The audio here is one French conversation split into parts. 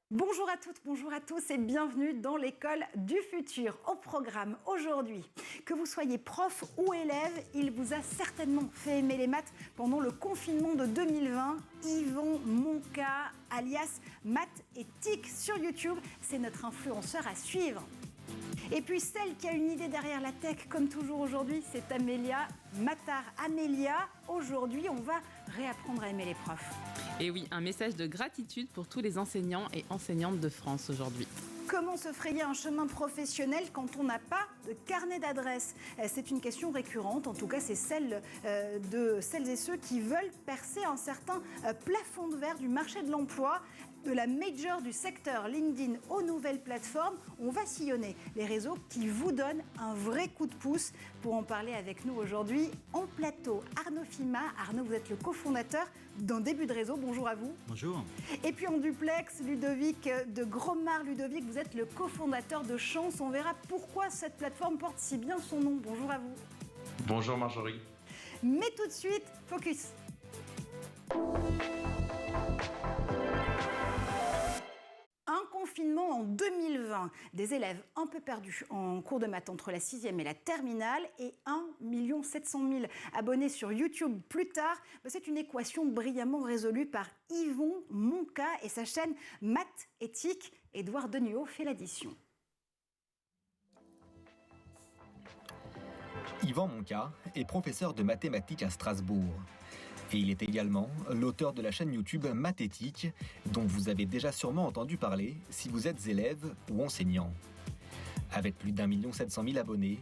Bonjour à toutes, bonjour à tous et bienvenue dans l'école du futur. Au programme aujourd'hui, que vous soyez prof ou élève, il vous a certainement fait aimer les maths pendant le confinement de 2020. Yvon Monca, alias Maths et TIC sur YouTube, c'est notre influenceur à suivre. Et puis celle qui a une idée derrière la tech, comme toujours aujourd'hui, c'est Amélia Matar. Amélia, aujourd'hui, on va réapprendre à aimer les profs. Et oui, un message de gratitude pour tous les enseignants et enseignantes de France aujourd'hui. Comment se frayer un chemin professionnel quand on n'a pas de carnet d'adresses? C'est une question récurrente, en tout cas c'est celle de celles et ceux qui veulent percer un certain plafond de verre du marché de l'emploi. De la major du secteur LinkedIn aux nouvelles plateformes, on va sillonner les réseaux qui vous donnent un vrai coup de pouce. Pour en parler avec nous aujourd'hui, en plateau, Arnaud Fima. Arnaud, vous êtes le cofondateur d'un Début de Réseau. Bonjour à vous. Bonjour. Et puis en duplex, Ludovic de Gromard. Ludovic, vous êtes le cofondateur de Chance. On verra pourquoi cette plateforme porte si bien son nom. Bonjour à vous. Bonjour Marjorie. Mais tout de suite, focus. Un confinement en 2020, des élèves un peu perdus en cours de maths entre la 6e et la terminale et 1 700 000 abonnés sur YouTube plus tard. C'est une équation brillamment résolue par Yvon Monca et sa chaîne Maths et TIC. Édouard Denuot fait l'addition. Yvon Monca est professeur de mathématiques à Strasbourg. Et il est également l'auteur de la chaîne YouTube Mathétique, dont vous avez déjà sûrement entendu parler si vous êtes élève ou enseignant. Avec plus d'1 700 000 abonnés,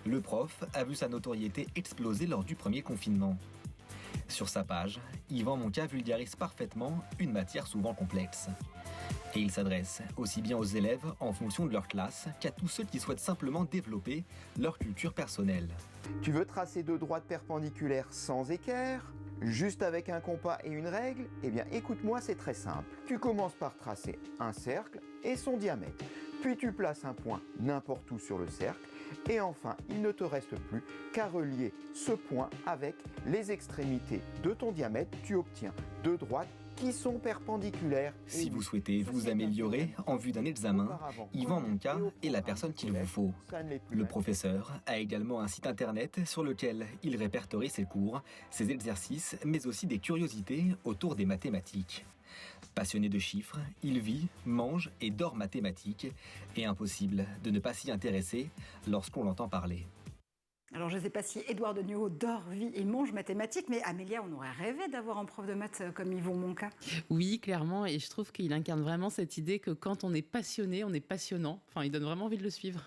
le prof a vu sa notoriété exploser lors du premier confinement. Sur sa page, Yvon Monca vulgarise parfaitement une matière souvent complexe. Et il s'adresse aussi bien aux élèves en fonction de leur classe qu'à tous ceux qui souhaitent simplement développer leur culture personnelle. Tu veux tracer deux droites perpendiculaires sans équerre, juste avec un compas et une règle? Eh bien écoute-moi, c'est très simple. Tu commences par tracer un cercle et son diamètre. Puis tu places un point n'importe où sur le cercle. Et enfin, il ne te reste plus qu'à relier ce point avec les extrémités de ton diamètre. Tu obtiens deux droites qui sont perpendiculaires. Si vous souhaitez vous améliorer en vue d'un examen, Yvon Monca est la personne qu'il vous faut. Le professeur a également un site internet sur lequel il répertorie ses cours, ses exercices, mais aussi des curiosités autour des mathématiques. Passionné de chiffres, il vit, mange et dort mathématiques, et impossible de ne pas s'y intéresser lorsqu'on l'entend parler. Alors, je ne sais pas si Édouard Denuot dort, vit et mange mathématiques, mais Amélia, on aurait rêvé d'avoir un prof de maths comme Yvon Monca. Oui, clairement, et je trouve qu'il incarne vraiment cette idée que quand on est passionné, on est passionnant. Enfin, il donne vraiment envie de le suivre.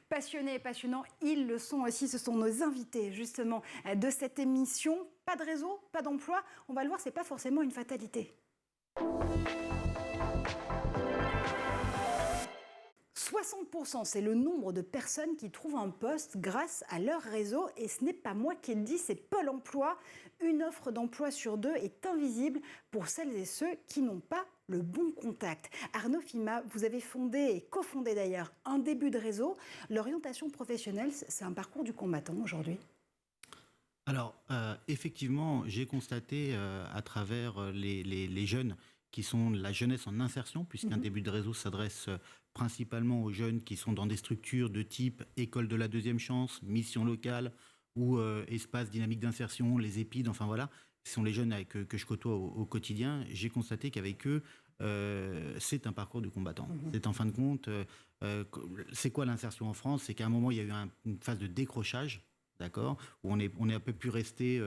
Passionnés et passionnants, ils le sont aussi. Ce sont nos invités, justement, de cette émission. Pas de réseau, pas d'emploi. On va le voir, ce n'est pas forcément une fatalité. 60%, c'est le nombre de personnes qui trouvent un poste grâce à leur réseau. Et ce n'est pas moi qui le dis, c'est Pôle emploi. Une offre d'emploi sur deux est invisible pour celles et ceux qui n'ont pas le bon contact. Arnaud Fima, vous avez fondé et cofondé d'ailleurs un Début de Réseau. L'orientation professionnelle, c'est un parcours du combattant aujourd'hui. Alors, effectivement, j'ai constaté à travers les jeunes qui sont la jeunesse en insertion, puisqu'un Début de Réseau s'adresse principalement aux jeunes qui sont dans des structures de type école de la deuxième chance, mission locale ou espace dynamique d'insertion, les EPID, enfin voilà, ce sont les jeunes que je côtoie au quotidien. J'ai constaté qu'avec eux, c'est un parcours du combattant. C'est en fin de compte, c'est quoi l'insertion en France? C'est qu'à un moment, il y a eu une phase de décrochage, d'accord, où on est un peu plus resté...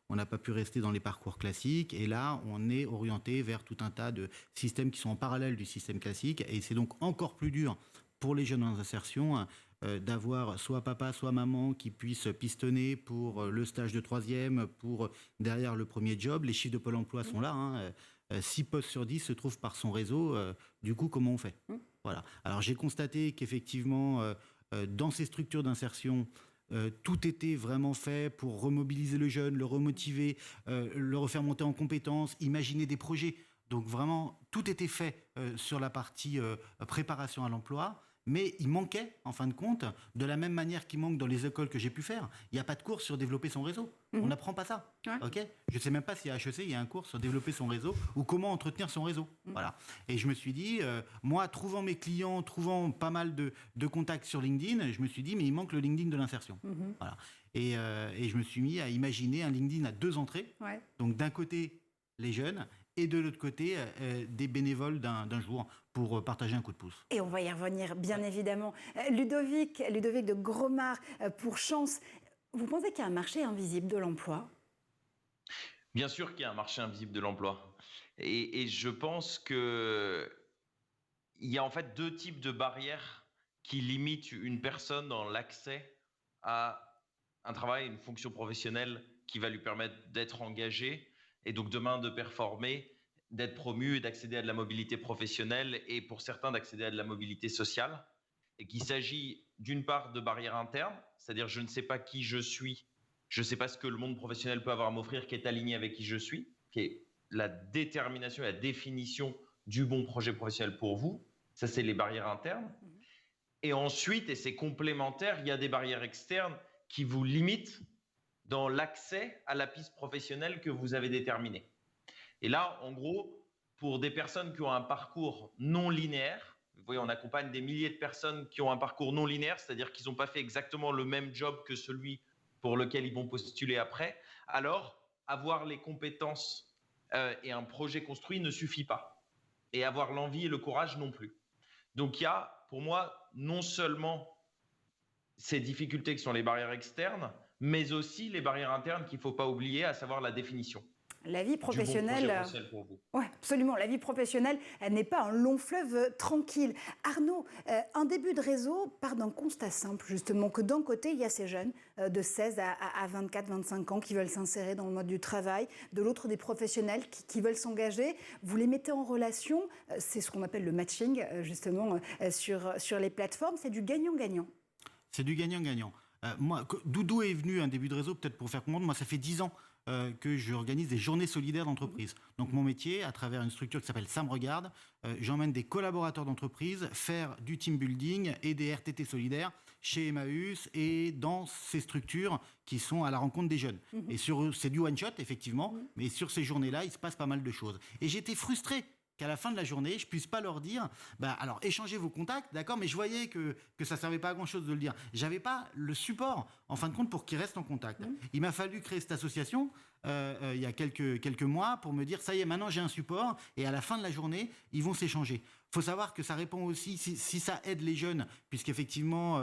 on n'a pas pu rester dans les parcours classiques, et là, on est orienté vers tout un tas de systèmes qui sont en parallèle du système classique, et c'est donc encore plus dur pour les jeunes en insertion d'avoir soit papa, soit maman qui puissent pistonner pour le stage de 3e, pour derrière le premier job. Les chiffres de Pôle emploi sont là, 6 postes sur 10 se trouvent par son réseau. Du coup, comment on fait? Voilà. Alors, j'ai constaté qu'effectivement, dans ces structures d'insertion, tout était vraiment fait pour remobiliser le jeune, le remotiver, le refaire monter en compétences, imaginer des projets. Donc vraiment, tout était fait sur la partie préparation à l'emploi. mais il manquait, en fin de compte, de la même manière qu'il manque dans les écoles que j'ai pu faire. Il n'y a pas de cours sur développer son réseau. On n'apprend pas ça. Ouais. Okay, je ne sais même pas si à HEC, il y a un cours sur développer son réseau ou comment entretenir son réseau. Voilà. Et je me suis dit, moi, trouvant mes clients, trouvant pas mal de contacts sur LinkedIn, je me suis dit, mais il manque le LinkedIn de l'insertion. Voilà. Et je me suis mis à imaginer un LinkedIn à 2 entrées. Ouais. Donc d'un côté, les jeunes, et de l'autre côté, des bénévoles d'un jour pour partager un coup de pouce. Et on va y revenir, bien évidemment. Ludovic de Gromard, pour Chance, vous pensez qu'il y a un marché invisible de l'emploi ? Bien sûr qu'il y a un marché invisible de l'emploi. Et je pense qu'il y a en fait 2 types de barrières qui limitent une personne dans l'accès à un travail, une fonction professionnelle qui va lui permettre d'être engagé et donc demain de performer, d'être promu et d'accéder à de la mobilité professionnelle et pour certains d'accéder à de la mobilité sociale. Et qu'il s'agit d'une part de barrières internes, c'est-à-dire je ne sais pas qui je suis, je ne sais pas ce que le monde professionnel peut avoir à m'offrir qui est aligné avec qui je suis, qui est la détermination et la définition du bon projet professionnel pour vous. Ça, c'est les barrières internes. Et ensuite, et c'est complémentaire, il y a des barrières externes qui vous limitent dans l'accès à la piste professionnelle que vous avez déterminée. Et là, en gros, pour des personnes qui ont un parcours non linéaire, vous voyez, on accompagne des milliers de personnes qui ont un parcours non linéaire, c'est-à-dire qu'ils n'ont pas fait exactement le même job que celui pour lequel ils vont postuler après, alors avoir les compétences et un projet construit ne suffit pas. Et avoir l'envie et le courage non plus. Donc il y a, pour moi, non seulement ces difficultés qui sont les barrières externes, mais aussi les barrières internes qu'il ne faut pas oublier, à savoir la définition. La vie professionnelle, du bon projet professionnel pour vous. Oui, absolument. La vie professionnelle, elle n'est pas un long fleuve tranquille. Arnaud, un début de réseau part d'un constat simple, justement, que d'un côté, il y a ces jeunes de 16 à 24, 25 ans qui veulent s'insérer dans le mode du travail, de l'autre, des professionnels qui veulent s'engager. Vous les mettez en relation, c'est ce qu'on appelle le matching, justement, sur les plateformes. C'est du gagnant-gagnant. C'est du gagnant-gagnant. Moi, d'où est venu un début de réseau, peut-être pour faire comprendre, moi ça fait 10 ans que j'organise des journées solidaires d'entreprise. Donc mon métier, à travers une structure qui s'appelle Ça me regarde, j'emmène des collaborateurs d'entreprise faire du team building et des RTT solidaires chez Emmaüs et dans ces structures qui sont à la rencontre des jeunes. Et c'est du one shot effectivement, mais sur ces journées-là, il se passe pas mal de choses. Et j'étais frustré qu'à la fin de la journée, je puisse pas leur dire, alors échangez vos contacts, d'accord, mais je voyais que ça servait pas à grand chose de le dire. J'avais pas le support, en fin de compte, pour qu'ils restent en contact. Il m'a fallu créer cette association il y a quelques mois pour me dire, ça y est, maintenant j'ai un support, et à la fin de la journée, ils vont s'échanger. Faut savoir que ça répond aussi, si ça aide les jeunes, puisqu'effectivement,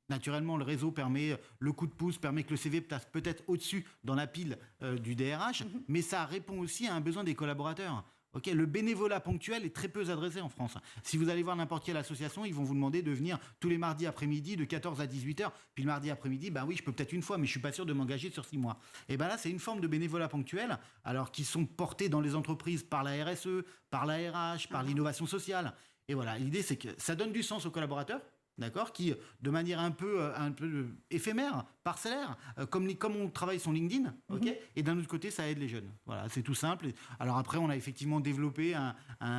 naturellement, le réseau permet, le coup de pouce permet que le CV passe peut-être au-dessus dans la pile du DRH, mais ça répond aussi à un besoin des collaborateurs. Okay, le bénévolat ponctuel est très peu adressé en France. Si vous allez voir n'importe quelle association, ils vont vous demander de venir tous les mardis après-midi de 14 à 18h. Puis le mardi après-midi, oui, je peux peut-être une fois, mais je ne suis pas sûr de m'engager sur 6 mois. Et là, c'est une forme de bénévolat ponctuel, alors qui sont portés dans les entreprises par la RSE, par la RH, par l'innovation sociale. Et voilà, l'idée, c'est que ça donne du sens aux collaborateurs. D'accord, qui, de manière un peu éphémère, parcellaire, comme on travaille son LinkedIn, okay, et d'un autre côté, ça aide les jeunes. Voilà, c'est tout simple. Alors après, on a effectivement développé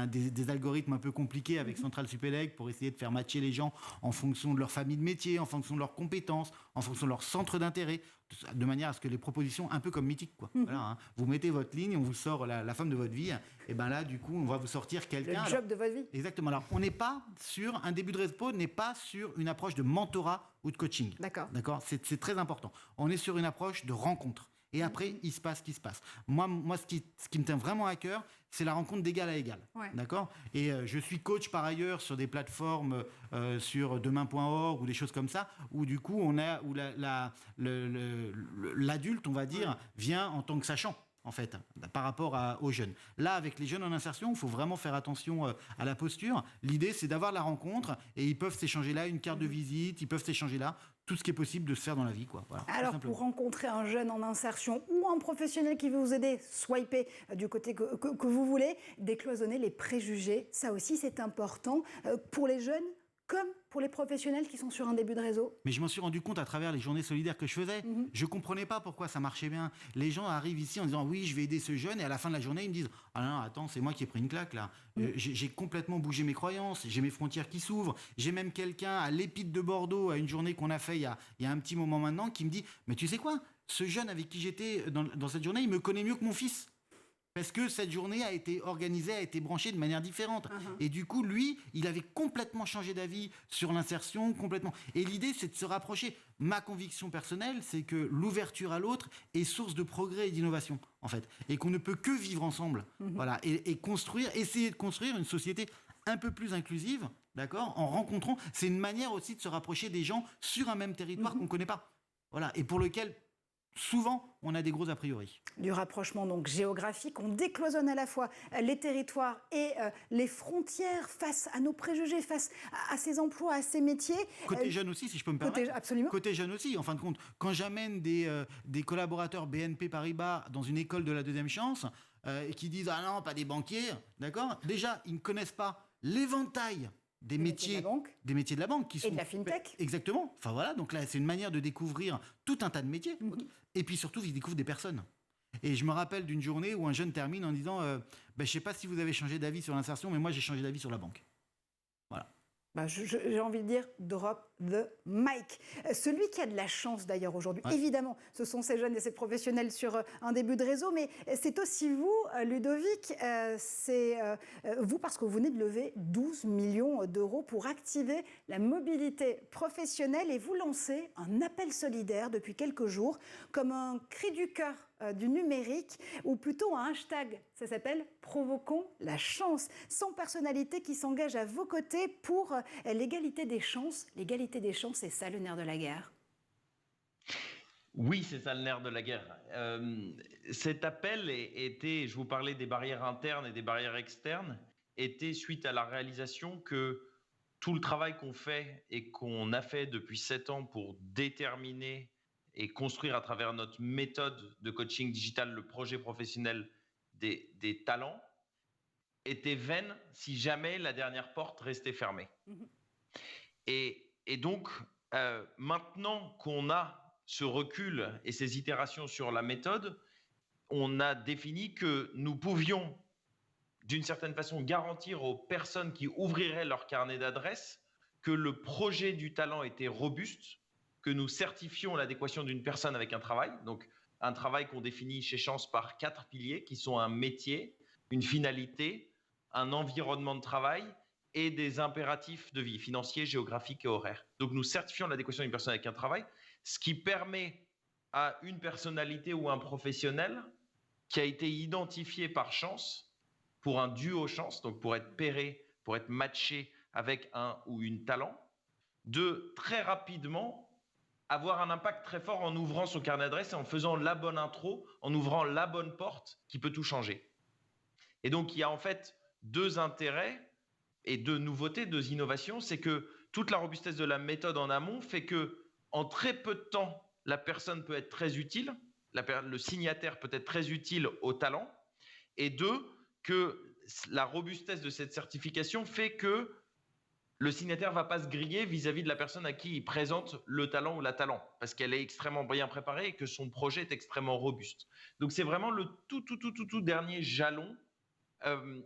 des algorithmes un peu compliqués avec Central Supélec pour essayer de faire matcher les gens en fonction de leur famille de métier, en fonction de leurs compétences, en fonction de leur centre d'intérêt, de manière à ce que les propositions, un peu comme Mythique, quoi. Voilà, vous mettez votre ligne, on vous sort la femme de votre vie, et là, du coup, on va vous sortir quelqu'un. Le job de votre vie. Exactement. Alors, on n'est pas sur un début de réseau, n'est pas sur une approche de mentorat ou de coaching. D'accord. C'est très important. On est sur une approche de rencontre. Et après, il se passe ce qui se passe. Moi, ce qui me tient vraiment à cœur, c'est la rencontre d'égal à égal. Ouais. D'accord. Et je suis coach par ailleurs sur des plateformes sur demain.org ou des choses comme ça, où du coup, où l'adulte, on va dire, vient en tant que sachant. En fait, par rapport aux jeunes. Là, avec les jeunes en insertion, il faut vraiment faire attention à la posture. L'idée, c'est d'avoir la rencontre et ils peuvent s'échanger là une carte de visite, ils peuvent s'échanger là tout ce qui est possible de se faire dans la vie, quoi. Voilà, alors, pour rencontrer un jeune en insertion ou un professionnel qui veut vous aider, swipez du côté que vous voulez, décloisonner les préjugés. Ça aussi, c'est important pour les jeunes comme pour les professionnels qui sont sur un début de réseau? Mais je m'en suis rendu compte à travers les journées solidaires que je faisais. Je ne comprenais pas pourquoi ça marchait bien. Les gens arrivent ici en disant oui, je vais aider ce jeune, et à la fin de la journée, ils me disent ah non, attends, c'est moi qui ai pris une claque là. J'ai complètement bougé mes croyances, j'ai mes frontières qui s'ouvrent. J'ai même quelqu'un à l'Épide de Bordeaux, à une journée qu'on a fait il y a un petit moment maintenant, qui me dit mais tu sais quoi, ce jeune avec qui j'étais dans cette journée, il me connaît mieux que mon fils. Parce que cette journée a été organisée, a été branchée de manière différente. Et du coup, lui, il avait complètement changé d'avis sur l'insertion, complètement. Et l'idée, c'est de se rapprocher. Ma conviction personnelle, c'est que l'ouverture à l'autre est source de progrès et d'innovation, en fait. Et qu'on ne peut que vivre ensemble. Voilà. Et essayer de construire une société un peu plus inclusive, d'accord, en rencontrant. C'est une manière aussi de se rapprocher des gens sur un même territoire qu'on ne connaît pas. Voilà. Et pour lequel souvent, on a des gros a priori. Du rapprochement donc géographique, on décloisonne à la fois les territoires et les frontières face à nos préjugés, face à ces emplois, à ces métiers. Côté jeune aussi, si je peux me permettre. Absolument. Côté jeune aussi, en fin de compte. Quand j'amène des collaborateurs BNP Paribas dans une école de la deuxième chance, et qui disent « Ah non, pas des banquiers », d'accord ? Déjà, ils ne connaissent pas l'éventail des métiers de la banque qui sont et de la fintech. Exactement. Enfin voilà, donc là c'est une manière de découvrir tout un tas de métiers. Et puis surtout ils découvrent des personnes. Et je me rappelle d'une journée où un jeune termine en disant je sais pas si vous avez changé d'avis sur l'insertion, mais moi j'ai changé d'avis sur la banque. Voilà. J'ai envie de dire drop the mic. Celui qui a de la chance d'ailleurs aujourd'hui, évidemment, ce sont ces jeunes et ces professionnels sur un début de réseau, mais c'est aussi vous, Ludovic, c'est vous parce que vous venez de lever 12 millions d'euros pour activer la mobilité professionnelle et vous lancez un appel solidaire depuis quelques jours comme un cri du cœur du numérique, ou plutôt un hashtag, ça s'appelle « Provoquons la chance », 100 personnalités qui s'engagent à vos côtés pour l'égalité des chances. L'égalité des chances, c'est ça le nerf de la guerre? Oui, c'est ça le nerf de la guerre. Cet appel était, je vous parlais des barrières internes et des barrières externes, était suite à la réalisation que tout le travail qu'on fait et qu'on a fait depuis 7 ans pour déterminer et construire à travers notre méthode de coaching digital le projet professionnel des talents était vaine si jamais la dernière porte restait fermée. Et donc, maintenant qu'on a ce recul et ces itérations sur la méthode, on a défini que nous pouvions, d'une certaine façon, garantir aux personnes qui ouvriraient leur carnet d'adresses que le projet du talent était robuste, que nous certifions l'adéquation d'une personne avec un travail, donc un travail qu'on définit chez Chance par 4 piliers qui sont un métier, une finalité, un environnement de travail et des impératifs de vie financiers, géographiques et horaires. Donc nous certifions l'adéquation d'une personne avec un travail, ce qui permet à une personnalité ou un professionnel qui a été identifié par Chance pour un duo Chance, donc pour être pairé, pour être matché avec un ou une talent, de très rapidement avoir un impact très fort en ouvrant son carnet d'adresses et en faisant la bonne intro, en ouvrant la bonne porte qui peut tout changer. Et donc, il y a en fait 2 intérêts et 2 nouveautés, 2 innovations. C'est que toute la robustesse de la méthode en amont fait que en très peu de temps, la personne peut être très utile, le signataire peut être très utile au talent. Et 2, que la robustesse de cette certification fait que le signataire ne va pas se griller vis-à-vis de la personne à qui il présente le talent ou la talent, parce qu'elle est extrêmement bien préparée et que son projet est extrêmement robuste. Donc c'est vraiment le tout dernier jalon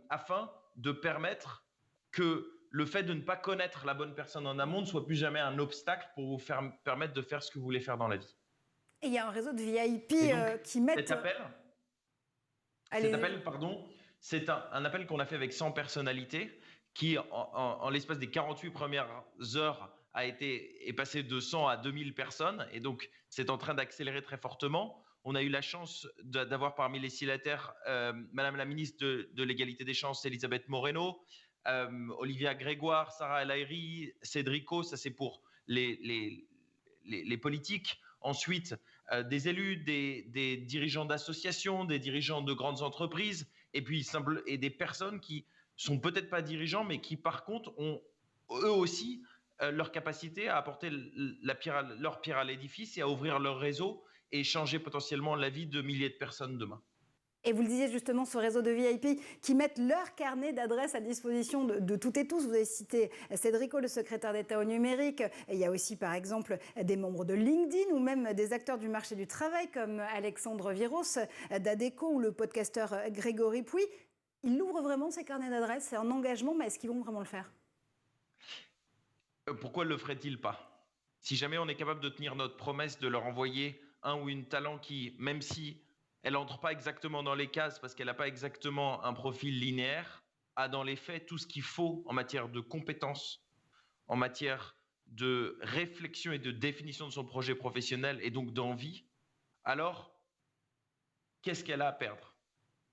afin de permettre que le fait de ne pas connaître la bonne personne en amont ne soit plus jamais un obstacle pour vous permettre de faire ce que vous voulez faire dans la vie. Et il y a un réseau de VIP qui mettent... Cet appel, c'est un appel qu'on a fait avec 100 personnalités qui, en l'espace des 48 premières heures, est passé de 100 à 2000 personnes. Et donc, c'est en train d'accélérer très fortement. On a eu la chance d'avoir parmi les signataires Madame la ministre de l'Égalité des chances, Elisabeth Moreno, Olivia Grégoire, Sarah El Haïry, Cédrico, ça c'est pour les politiques. Ensuite, des élus, des dirigeants d'associations, des dirigeants de grandes entreprises, et puis des personnes qui sont peut-être pas dirigeants, mais qui par contre ont eux aussi leur capacité à apporter leur pierre à l'édifice et à ouvrir leur réseau et changer potentiellement la vie de milliers de personnes demain. Et vous le disiez justement, ce réseau de VIP qui mettent leur carnet d'adresses à disposition de toutes et tous. Vous avez cité Cédrico, le secrétaire d'État au numérique. Et il y a aussi, par exemple, des membres de LinkedIn ou même des acteurs du marché du travail comme Alexandre Viros d'Adecco ou le podcasteur Grégory Pouy. Ils ouvrent vraiment ces carnets d'adresses, c'est un engagement, mais est-ce qu'ils vont vraiment le faire? Pourquoi ne le ferait-il pas? Si jamais on est capable de tenir notre promesse de leur envoyer un ou une talent qui, même si elle n'entre pas exactement dans les cases parce qu'elle n'a pas exactement un profil linéaire, a dans les faits tout ce qu'il faut en matière de compétences, en matière de réflexion et de définition de son projet professionnel et donc d'envie, alors qu'est-ce qu'elle a à perdre?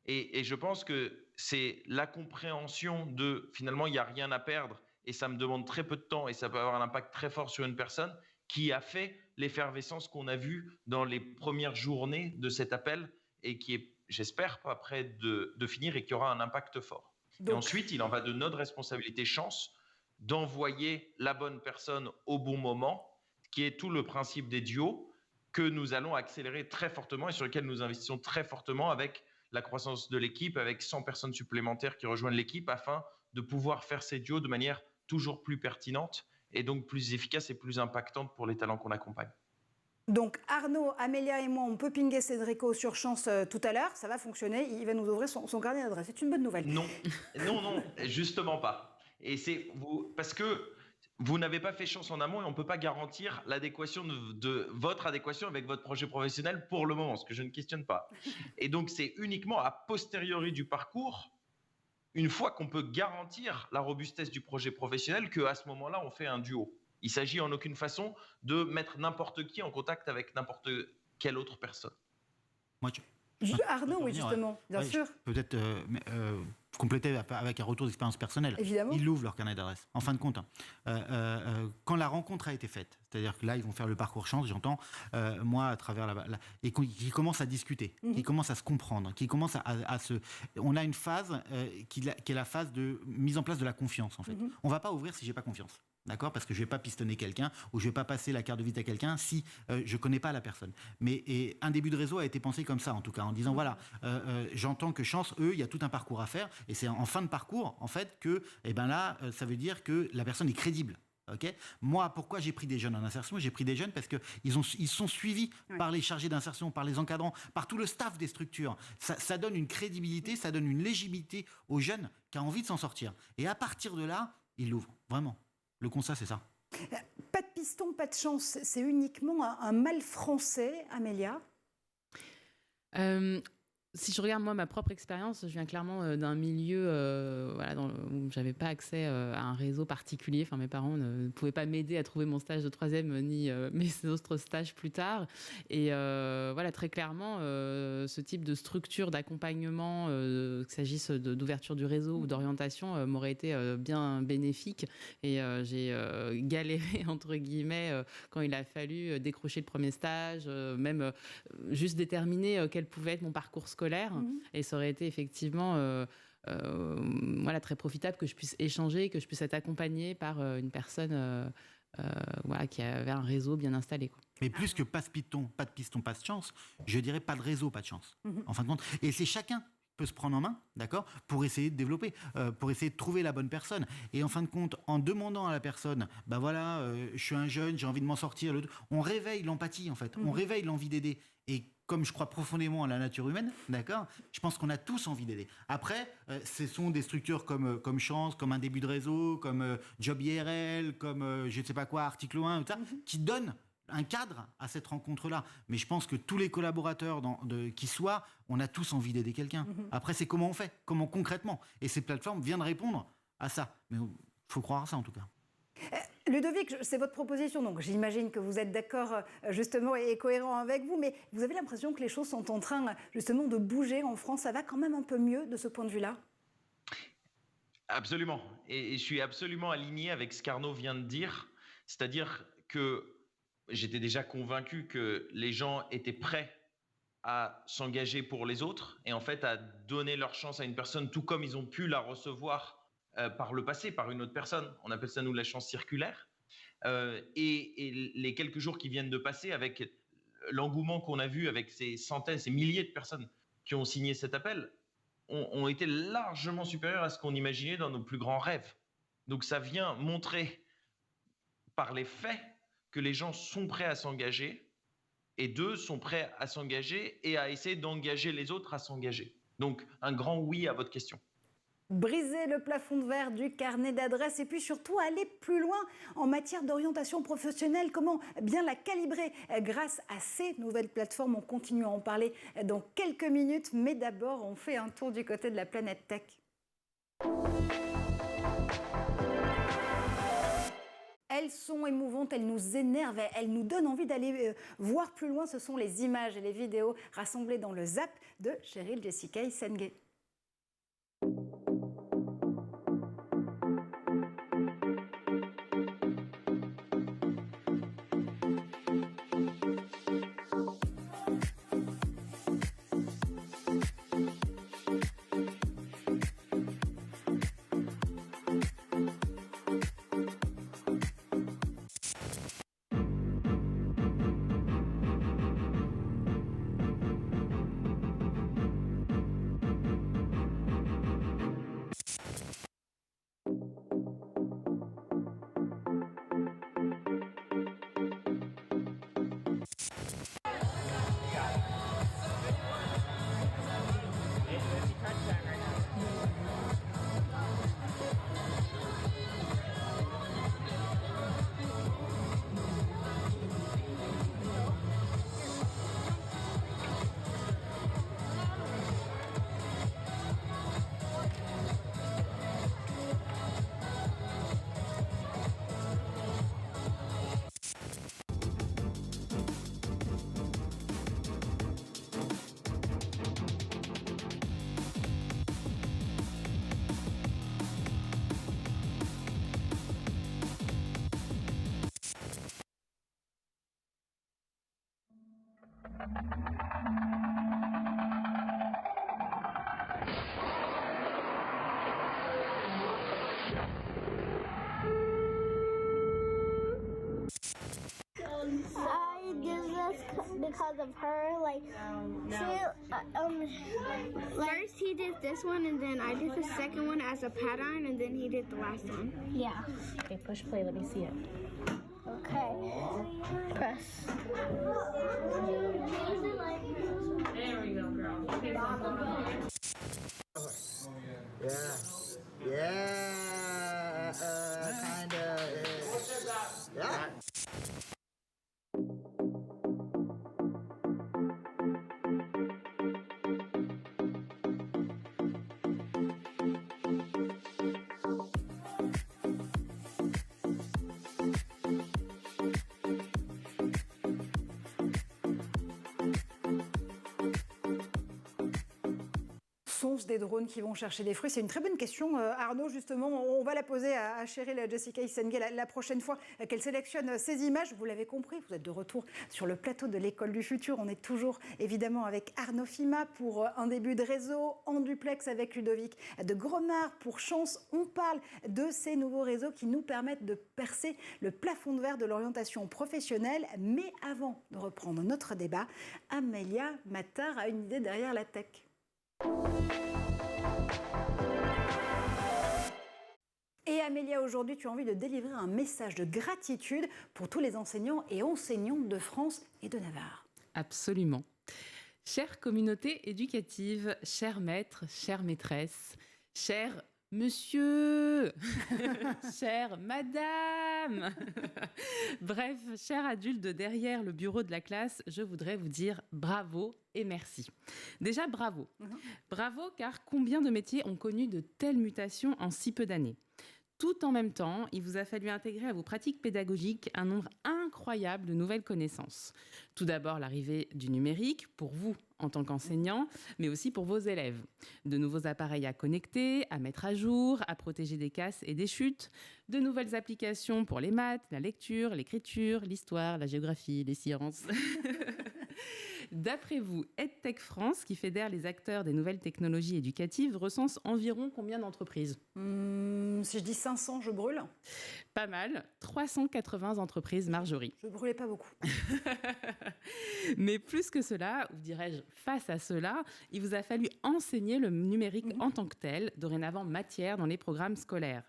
Et je pense que c'est la compréhension de finalement il n'y a rien à perdre et ça me demande très peu de temps et ça peut avoir un impact très fort sur une personne qui a fait l'effervescence qu'on a vue dans les premières journées de cet appel et qui est, j'espère, pas près de finir et qui aura un impact fort. Et ensuite, il en va de notre responsabilité chance d'envoyer la bonne personne au bon moment, qui est tout le principe des duos que nous allons accélérer très fortement et sur lequel nous investissons très fortement avec la croissance de l'équipe, avec 100 personnes supplémentaires qui rejoignent l'équipe afin de pouvoir faire ces duos de manière toujours plus pertinente et donc plus efficace et plus impactante pour les talents qu'on accompagne. Donc Arnaud, Amélia et moi, on peut pinguer Cédrico sur Chance tout à l'heure, ça va fonctionner, il va nous ouvrir son carnet d'adresse. C'est une bonne nouvelle. Non, justement pas. Et c'est vous, parce que vous n'avez pas fait Chance en amont et on ne peut pas garantir l'adéquation de votre adéquation avec votre projet professionnel pour le moment, ce que je ne questionne pas. Et donc c'est uniquement a posteriori du parcours, une fois qu'on peut garantir la robustesse du projet professionnel, qu'à ce moment-là, on fait un duo. Il s'agit en aucune façon de mettre n'importe qui en contact avec n'importe quelle autre personne. Moi, Arnaud, oui, justement, bien sûr. Peut-être compléter avec un retour d'expérience personnelle. Évidemment. Ils l'ouvrent leur carnet d'adresse. En fin de compte, quand la rencontre a été faite, c'est-à-dire que là, ils vont faire le parcours Chance, j'entends, moi, à travers et qu'ils commencent à discuter, qu'ils commencent à se comprendre, qu'ils commencent à se... On a une phase qui est la phase de mise en place de la confiance, en fait. On ne va pas ouvrir si je n'ai pas confiance. D'accord? Parce que je ne vais pas pistonner quelqu'un ou je ne vais pas passer la carte de visite à quelqu'un si je ne connais pas la personne. Et un début de réseau a été pensé comme ça, en tout cas, en disant, voilà, j'entends que Chance, eux, il y a tout un parcours à faire. Et c'est en fin de parcours, en fait, que là, ça veut dire que la personne est crédible. Okay. Moi, pourquoi j'ai pris des jeunes en insertion? J'ai pris des jeunes parce qu'ils sont suivis par les chargés d'insertion, par les encadrants, par tout le staff des structures. Ça donne une crédibilité, ça donne une légitimité aux jeunes qui ont envie de s'en sortir. Et à partir de là, ils l'ouvrent, vraiment. Le constat, c'est ça. Pas de piston, pas de chance. C'est uniquement un mal français, Amélia? Si je regarde moi ma propre expérience, je viens clairement d'un milieu où j'avais pas accès à un réseau particulier. Enfin, mes parents ne pouvaient pas m'aider à trouver mon stage de troisième ni mes autres stages plus tard. Et très clairement, ce type de structure d'accompagnement, qu'il s'agisse d'ouverture du réseau ou d'orientation, m'aurait été bien bénéfique. Et j'ai galéré entre guillemets quand il a fallu décrocher le premier stage, même juste déterminer quel pouvait être mon parcours scolaire. Et ça aurait été effectivement très profitable que je puisse échanger, que je puisse être accompagnée par une personne qui avait un réseau bien installé, quoi. Mais plus que pas de piston, pas de chance, je dirais pas de réseau, pas de chance. En fin de compte, et c'est chacun peut se prendre en main, d'accord, pour essayer de développer, pour essayer de trouver la bonne personne. Et en fin de compte, en demandant à la personne, je suis un jeune, j'ai envie de m'en sortir, on réveille l'empathie, en fait, on réveille l'envie d'aider. Et comme je crois profondément à la nature humaine, d'accord, je pense qu'on a tous envie d'aider. Après, ce sont des structures comme Chance, comme un début de réseau, comme Job IRL, comme je ne sais pas quoi, Article 1, tout ça, qui donnent un cadre à cette rencontre-là. Mais je pense que tous les collaborateurs qui soient, on a tous envie d'aider quelqu'un. Après, c'est comment on fait, comment concrètement. Et ces plateformes viennent répondre à ça. Mais il faut croire à ça, en tout cas. Ludovic, c'est votre proposition, donc j'imagine que vous êtes d'accord justement et cohérent avec vous, mais vous avez l'impression que les choses sont en train justement de bouger en France. Ça va quand même un peu mieux de ce point de vue-là? Absolument. Et je suis absolument aligné avec ce qu'Arnaud vient de dire. C'est-à-dire que j'étais déjà convaincu que les gens étaient prêts à s'engager pour les autres et en fait à donner leur chance à une personne tout comme ils ont pu la recevoir par le passé, par une autre personne. On appelle ça, nous, la chance circulaire. Et les quelques jours qui viennent de passer avec l'engouement qu'on a vu avec ces centaines, ces milliers de personnes qui ont signé cet appel ont été largement supérieurs à ce qu'on imaginait dans nos plus grands rêves. Donc ça vient montrer par les faits que les gens sont prêts à s'engager et sont prêts à s'engager et à essayer d'engager les autres à s'engager. Donc un grand oui à votre question. Briser le plafond de verre du carnet d'adresses et puis surtout aller plus loin en matière d'orientation professionnelle. Comment bien la calibrer grâce à ces nouvelles plateformes? On continue à en parler dans quelques minutes, mais d'abord on fait un tour du côté de la planète tech. Elles sont émouvantes, elles nous énervent, elles nous donnent envie d'aller voir plus loin. Ce sont les images et les vidéos rassemblées dans le Zap de Cheryl Jessica Isengé. I did this because of her. Like, first he did this one, and then I did the second one as a pattern, and then he did the last one. Yeah. Okay, push play. Let me see it. Okay. Press. There we go, girl. Okay, Yeah, kind of. Yeah. Des drones qui vont chercher des fruits? C'est une très bonne question, Arnaud. Justement, on va la poser à Cheryl Jessica Isengé la prochaine fois qu'elle sélectionne ces images. Vous l'avez compris, vous êtes de retour sur le plateau de l'École du Futur. On est toujours évidemment avec Arnaud Fima pour un début de réseau, en duplex avec Ludovic de Grenard pour Chance. On parle de ces nouveaux réseaux qui nous permettent de percer le plafond de verre de l'orientation professionnelle. Mais avant de reprendre notre débat, Amélia Matar a une idée derrière la tech. Et Amélia, aujourd'hui, tu as envie de délivrer un message de gratitude pour tous les enseignants et enseignantes de France et de Navarre. Absolument. Chère communauté éducative, chers maîtres, chères maîtresses, chers monsieur, chère madame, bref, chers adultes de derrière le bureau de la classe, je voudrais vous dire bravo et merci. Déjà, bravo. Bravo, car combien de métiers ont connu de telles mutations en si peu d'années ? Tout en même temps, il vous a fallu intégrer à vos pratiques pédagogiques un nombre incroyable de nouvelles connaissances. Tout d'abord, l'arrivée du numérique, pour vous en tant qu'enseignant, mais aussi pour vos élèves. De nouveaux appareils à connecter, à mettre à jour, à protéger des casses et des chutes. De nouvelles applications pour les maths, la lecture, l'écriture, l'histoire, la géographie, les sciences. D'après vous, EdTech France, qui fédère les acteurs des nouvelles technologies éducatives, recense environ combien d'entreprises ? Si je dis 500, je brûle. Pas mal, 380 entreprises, Marjorie. Je brûlais pas beaucoup. Mais plus que cela, ou dirais-je face à cela, il vous a fallu enseigner le numérique en tant que tel, dorénavant matière dans les programmes scolaires.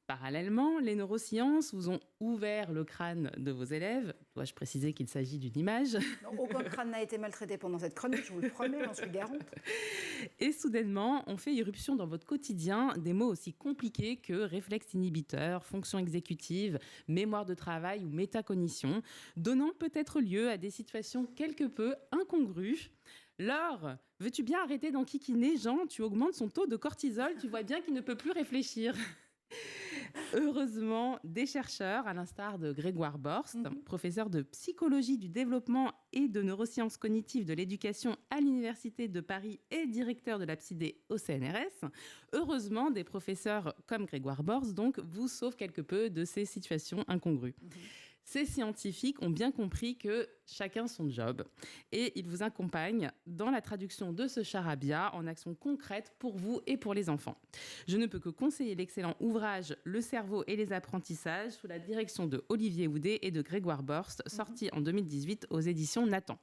Parallèlement, les neurosciences vous ont ouvert le crâne de vos élèves. Dois-je préciser qu'il s'agit d'une image ? Non, aucun crâne n'a été maltraité pendant cette chronique, je vous le promets, j'en suis garante. Et soudainement, on fait irruption dans votre quotidien des mots aussi compliqués que réflexe inhibiteur, fonction exécutive, mémoire de travail ou métacognition, donnant peut-être lieu à des situations quelque peu incongrues. Laure, veux-tu bien arrêter d'enquiquiner Jean ? Tu augmentes son taux de cortisol, tu vois bien qu'il ne peut plus réfléchir. Heureusement, des chercheurs, à l'instar de Grégoire Borst, professeur de psychologie du développement et de neurosciences cognitives de l'éducation à l'Université de Paris et directeur de la psyché au CNRS, heureusement, des professeurs comme Grégoire Borst, donc, vous sauvent quelque peu de ces situations incongrues. Ces scientifiques ont bien compris que chacun son job et ils vous accompagnent dans la traduction de ce charabia en actions concrètes pour vous et pour les enfants. Je ne peux que conseiller l'excellent ouvrage « Le cerveau et les apprentissages » sous la direction de Olivier Houdet et de Grégoire Borst, sorti en 2018 aux éditions Nathan.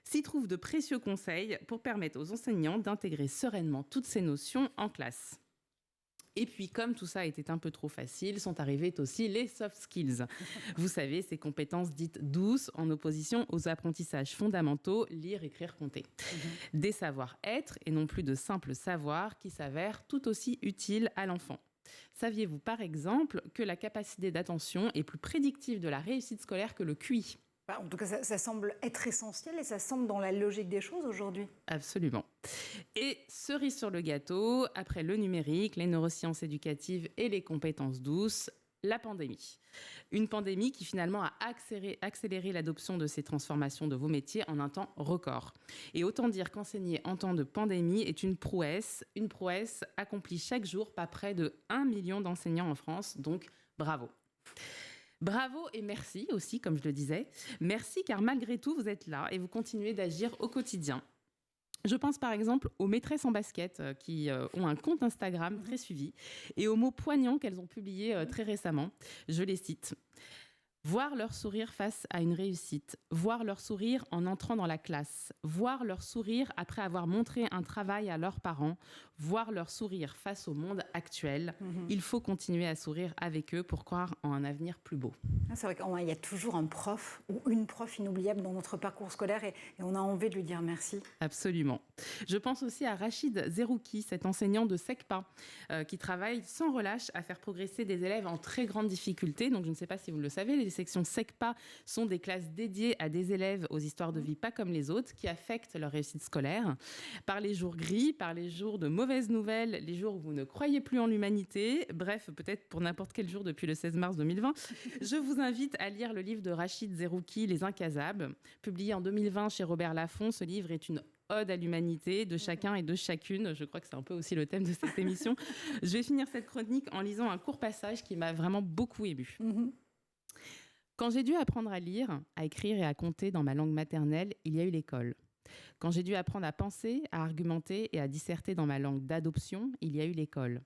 S'y trouvent de précieux conseils pour permettre aux enseignants d'intégrer sereinement toutes ces notions en classe. Et puis, comme tout ça était un peu trop facile, sont arrivées aussi les soft skills. Vous savez, ces compétences dites douces en opposition aux apprentissages fondamentaux, lire, écrire, compter. Des savoir-être et non plus de simples savoirs qui s'avèrent tout aussi utiles à l'enfant. Saviez-vous par exemple que la capacité d'attention est plus prédictive de la réussite scolaire que le QI ? En tout cas, ça semble être essentiel et ça semble dans la logique des choses aujourd'hui. Absolument. Et cerise sur le gâteau, après le numérique, les neurosciences éducatives et les compétences douces, la pandémie. Une pandémie qui finalement a accéléré l'adoption de ces transformations de vos métiers en un temps record. Et autant dire qu'enseigner en temps de pandémie est une prouesse accomplie chaque jour par près de 1 million d'enseignants en France, donc bravo. Bravo et merci aussi, comme je le disais. Merci car malgré tout, vous êtes là et vous continuez d'agir au quotidien. Je pense par exemple aux maîtresses en basket qui ont un compte Instagram très suivi et aux mots poignants qu'elles ont publiés très récemment. Je les cite. Voir leur sourire face à une réussite, voir leur sourire en entrant dans la classe, voir leur sourire après avoir montré un travail à leurs parents, voir leur sourire face au monde actuel. Il faut continuer à sourire avec eux pour croire en un avenir plus beau. C'est vrai qu'il y a toujours un prof ou une prof inoubliable dans notre parcours scolaire et on a envie de lui dire merci. Absolument. Je pense aussi à Rachid Zerouki, cet enseignant de SECPA, qui travaille sans relâche à faire progresser des élèves en très grande difficulté. Donc je ne sais pas si vous le savez, les sections SECPA sont des classes dédiées à des élèves aux histoires de vie pas comme les autres, qui affectent leur réussite scolaire. Par les jours gris, par les jours de mauvaises nouvelles, les jours où vous ne croyez plus en l'humanité, bref, peut-être pour n'importe quel jour depuis le 16 mars 2020, je vous invite à lire le livre de Rachid Zerouki, Les Incasables. Publié en 2020 chez Robert Laffont, ce livre est une ode à l'humanité de chacun et de chacune. Je crois que c'est un peu aussi le thème de cette émission. Je vais finir cette chronique en lisant un court passage qui m'a vraiment beaucoup émue. Quand j'ai dû apprendre à lire, à écrire et à compter dans ma langue maternelle, il y a eu l'école. Quand j'ai dû apprendre à penser, à argumenter et à disserter dans ma langue d'adoption, il y a eu l'école.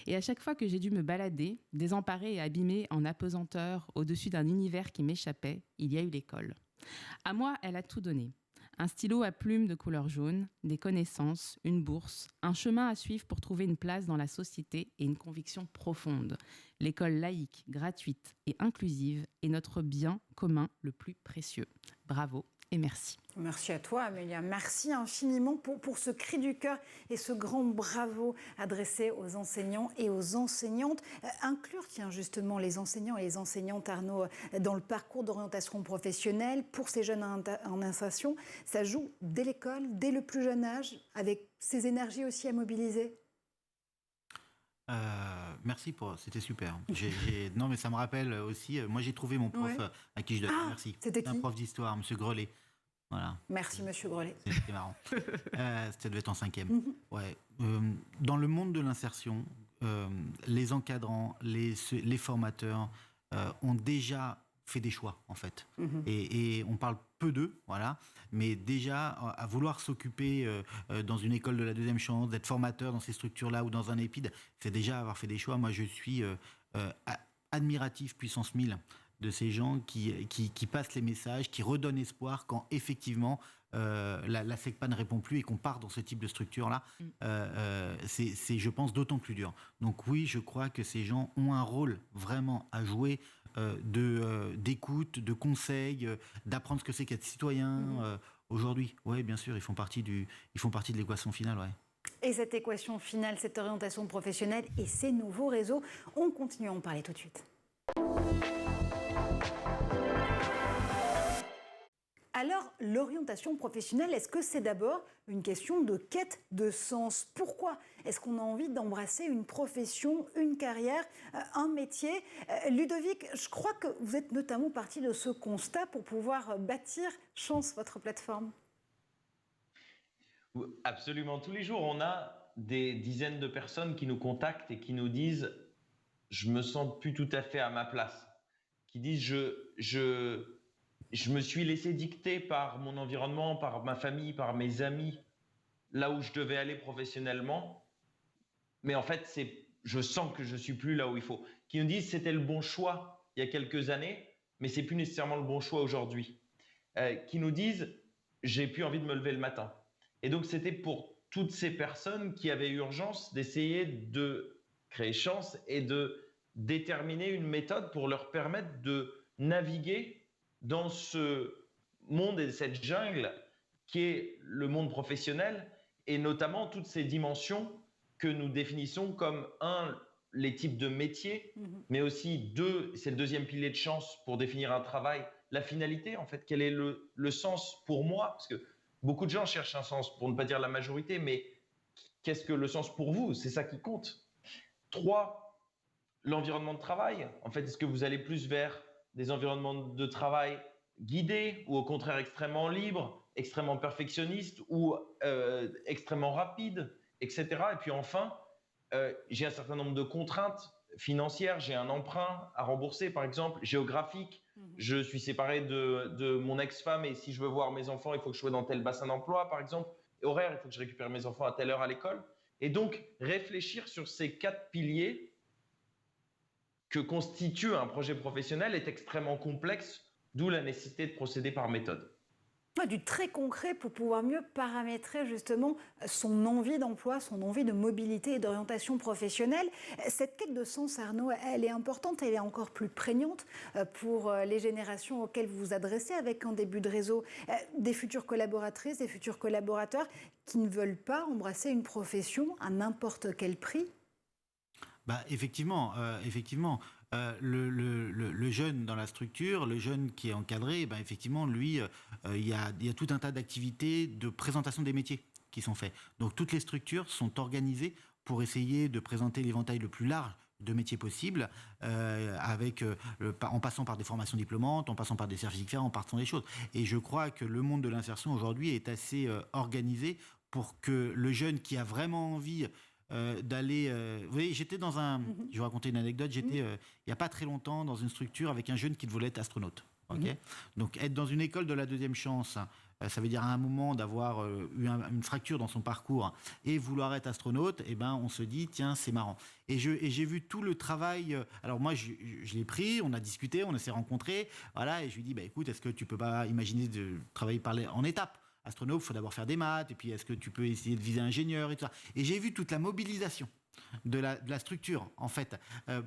Et à chaque fois que j'ai dû me balader, désemparée et abîmée en apesanteur au-dessus d'un univers qui m'échappait, il y a eu l'école. À moi, elle a tout donné. Un stylo à plumes de couleur jaune, des connaissances, une bourse, un chemin à suivre pour trouver une place dans la société et une conviction profonde. L'école laïque, gratuite et inclusive est notre bien commun le plus précieux. Bravo et merci. Merci à toi, Amélia. Merci infiniment pour ce cri du cœur et ce grand bravo adressé aux enseignants et aux enseignantes. Inclure, justement, les enseignants et les enseignantes, Arnaud, dans le parcours d'orientation professionnelle pour ces jeunes en insertion, ça joue dès l'école, dès le plus jeune âge, avec ces énergies aussi à mobiliser. Merci c'était super. Non, mais ça me rappelle aussi. Moi, j'ai trouvé mon prof à qui je dois dire merci. C'était qui ? Un prof d'histoire, Monsieur Grelet. Voilà. Merci, Monsieur Grelet. C'était marrant. Ça devait être en 5e. Ouais. Dans le monde de l'insertion, les encadrants, les formateurs ont déjà fait des choix, en fait. Et on parle peu d'eux, voilà. Mais déjà, à vouloir s'occuper dans une école de la deuxième chance, d'être formateur dans ces structures-là ou dans un EPID, c'est déjà avoir fait des choix. Moi, je suis admiratif puissance 1000 de ces gens qui passent les messages, qui redonnent espoir quand effectivement la SECPA ne répond plus et qu'on part dans ce type de structure-là. C'est, je pense, d'autant plus dur. Donc oui, je crois que ces gens ont un rôle vraiment à jouer d'écoute, de conseil, d'apprendre ce que c'est qu'être citoyen. Aujourd'hui, oui, bien sûr, ils font partie de l'équation finale, ouais. Et cette équation finale, cette orientation professionnelle et ces nouveaux réseaux, on continue à en parler tout de suite. Alors, l'orientation professionnelle, est-ce que c'est d'abord une question de quête de sens? Pourquoi est-ce qu'on a envie d'embrasser une profession, une carrière, un métier? Ludovic, je crois que vous êtes notamment parti de ce constat pour pouvoir bâtir Chance, votre plateforme. Absolument. Tous les jours, on a des dizaines de personnes qui nous contactent et qui nous disent « je me sens plus tout à fait à ma place », qui disent je me suis laissé dicter par mon environnement, par ma famille, par mes amis, là où je devais aller professionnellement. Mais en fait, je sens que je suis plus là où il faut. Qui nous disent c'était le bon choix il y a quelques années, mais c'est plus nécessairement le bon choix aujourd'hui. Qui nous disent j'ai plus envie de me lever le matin. Et donc, c'était pour toutes ces personnes qui avaient urgence d'essayer de créer Chance et de déterminer une méthode pour leur permettre de naviguer dans ce monde et cette jungle qui est le monde professionnel et notamment toutes ces dimensions que nous définissons comme les types de métiers, mais aussi c'est le deuxième pilier de Chance pour définir un travail, la finalité en fait, quel est le sens pour moi, parce que beaucoup de gens cherchent un sens, pour ne pas dire la majorité, mais qu'est-ce que le sens pour vous? C'est ça qui compte. 3, l'environnement de travail. En fait, est-ce que vous allez plus vers des environnements de travail guidés ou au contraire extrêmement libres, extrêmement perfectionnistes ou extrêmement rapides, etc. Et puis enfin, j'ai un certain nombre de contraintes financières, j'ai un emprunt à rembourser par exemple, géographique, je suis séparé de mon ex-femme et si je veux voir mes enfants, il faut que je sois dans tel bassin d'emploi par exemple, et horaire, il faut que je récupère mes enfants à telle heure à l'école. Et donc, réfléchir sur ces 4 piliers que constitue un projet professionnel est extrêmement complexe, d'où la nécessité de procéder par méthode. Du très concret pour pouvoir mieux paramétrer justement son envie d'emploi, son envie de mobilité et d'orientation professionnelle. Cette quête de sens, Arnaud, elle est importante, elle est encore plus prégnante pour les générations auxquelles vous vous adressez avec un début de réseau, des futures collaboratrices, des futurs collaborateurs qui ne veulent pas embrasser une profession à n'importe quel prix. Effectivement. Le jeune dans la structure, le jeune qui est encadré, effectivement, lui, il y a tout un tas d'activités de présentation des métiers qui sont faits. Donc toutes les structures sont organisées pour essayer de présenter l'éventail le plus large de métiers possibles, en passant par des formations diplômantes, en passant par des certificats, en partant des choses. Et je crois que le monde de l'insertion aujourd'hui est assez organisé pour que le jeune qui a vraiment envie d'aller... vous voyez, j'étais dans un... Je vais vous raconter une anecdote. J'étais, il n'y a pas très longtemps, dans une structure avec un jeune qui voulait être astronaute. Okay. Donc, être dans une école de la deuxième chance, ça veut dire à un moment d'avoir eu une fracture dans son parcours et vouloir être astronaute, on se dit, tiens, c'est marrant. Et j'ai vu tout le travail... alors moi, je l'ai pris, on a discuté, on s'est rencontrés, voilà, et je lui ai dit, écoute, est-ce que tu peux pas imaginer de travailler en étapes? Astronaute, il faut d'abord faire des maths, et puis est-ce que tu peux essayer de viser ingénieur et tout ça. Et j'ai vu toute la mobilisation de la structure, en fait,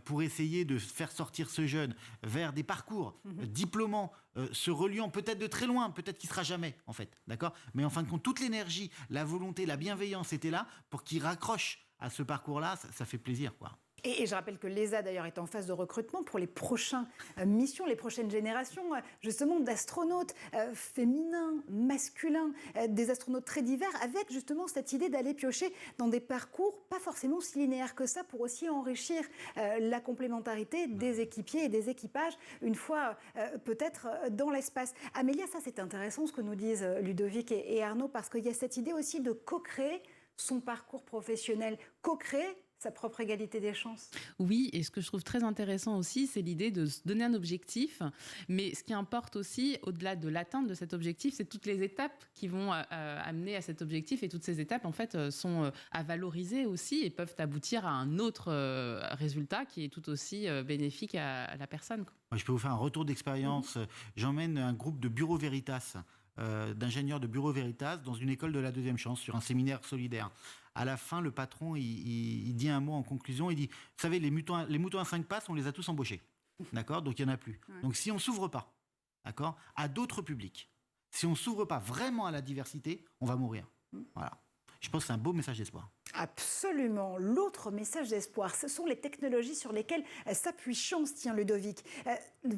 pour essayer de faire sortir ce jeune vers des parcours diplômants, se reliant peut-être de très loin, peut-être qu'il ne sera jamais, en fait, d'accord? Mais en fin de compte, toute l'énergie, la volonté, la bienveillance était là pour qu'il raccroche à ce parcours-là, ça fait plaisir, quoi. Et je rappelle que l'ESA, d'ailleurs, est en phase de recrutement pour les prochaines missions, les prochaines générations, justement, d'astronautes féminins, masculins, des astronautes très divers, avec justement cette idée d'aller piocher dans des parcours pas forcément si linéaires que ça, pour aussi enrichir la complémentarité des équipiers et des équipages, une fois peut-être dans l'espace. Amélia, ça c'est intéressant ce que nous disent Ludovic et Arnaud, parce qu'il y a cette idée aussi de co-créer son parcours professionnel, co-créer sa propre égalité des chances. Oui, et ce que je trouve très intéressant aussi, c'est l'idée de se donner un objectif. Mais ce qui importe aussi, au-delà de l'atteinte de cet objectif, c'est toutes les étapes qui vont amener à cet objectif. Et toutes ces étapes, en fait, sont à valoriser aussi et peuvent aboutir à un autre résultat qui est tout aussi bénéfique à la personne. Moi, je peux vous faire un retour d'expérience. J'emmène un groupe de Bureau Veritas, d'ingénieurs de Bureau Veritas, dans une école de la deuxième chance, sur un séminaire solidaire. À la fin, le patron, il dit un mot en conclusion, il dit, vous savez, les moutons à 5 pattes, on les a tous embauchés. D'accord ? Donc, il n'y en a plus. Ouais. Donc, si on ne s'ouvre pas, d'accord, à d'autres publics, si on ne s'ouvre pas vraiment à la diversité, on va mourir. Voilà. Je pense que c'est un beau message d'espoir. Absolument. L'autre message d'espoir, ce sont les technologies sur lesquelles s'appuie Chance, tiens Ludovic.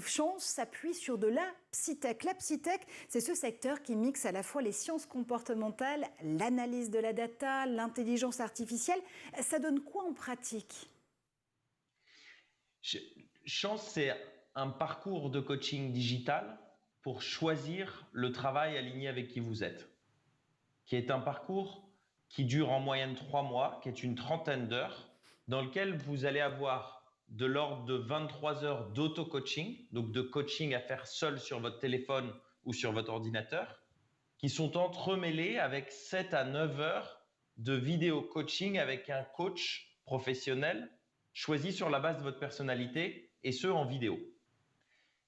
Chance s'appuie sur de la psytech. La psytech, c'est ce secteur qui mixe à la fois les sciences comportementales, l'analyse de la data, l'intelligence artificielle. Ça donne quoi en pratique ? Chance, c'est un parcours de coaching digital pour choisir le travail aligné avec qui vous êtes, qui est un parcours qui dure en moyenne 3 mois, qui est une 30aine d'heures, dans lequel vous allez avoir de l'ordre de 23 heures d'auto-coaching, donc de coaching à faire seul sur votre téléphone ou sur votre ordinateur, qui sont entremêlés avec 7 à 9 heures de vidéo coaching avec un coach professionnel choisi sur la base de votre personnalité, et ce en vidéo.